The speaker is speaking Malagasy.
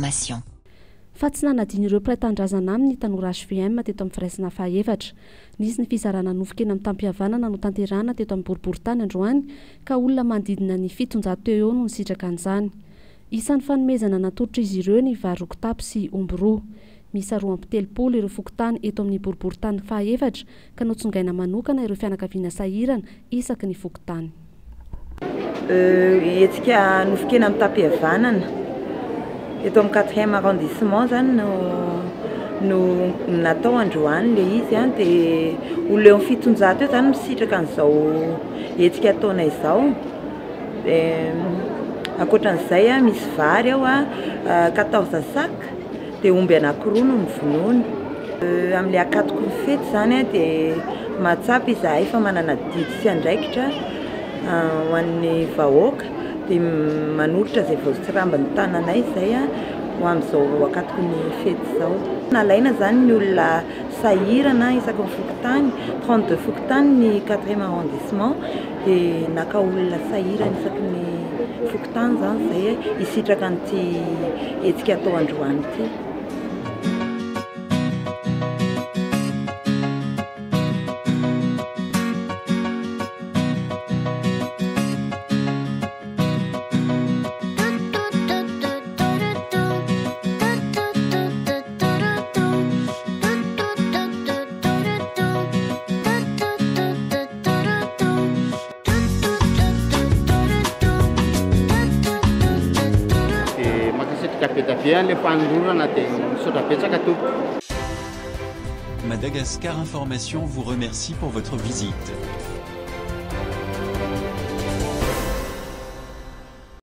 information. Fa tsy nanadiny ireo mpiray-tandrazana aminy tanora HVM teto amin'ny firaisana faha-efatra. Nisy ny fizarana nofokena amin'ny tampihavanana no tanterana teto amin'ny boriboritany androany ka olona manodidina ny 700 eo no nisitraka an'izany. Isan'ny fanomezana natolotra izy ireo ny vary rokotapy sy omby roa. Misy 2 ireo fokotany eto amin'ny boriboritany faha-efatra ka notsongaina manokana ireo fianakaviana sahirana isaky ny fokotany. Etsika nofokena amin'ny tampihavanana eto amin'ny 4e arrondissement zany no natao androany le izy dia olona eo amin'ny 700 eo zany misitraka an'izao etsika ataona izao. Ankoatran'izay misy vary ao 14 sac dia omby anankiroa no novonoiny. Amin'ilay akatoko ny fety zany dia mahatsapa izahay fa manana didy sy andraikitra ho an'ny vahoaka dia manolotra izay voatsiramba ny tananay izay ho amin'izao akatoko ny fety izao. Nalaina zany ny olona sahirana isaky ny fokotany 32 fokotany ny 4e arrondissement dia naka olona sahirana isaky ny fokotany zany izay hisitraka an'ity etsika atao androany ity. Madagascar Information vous remercie pour votre visite.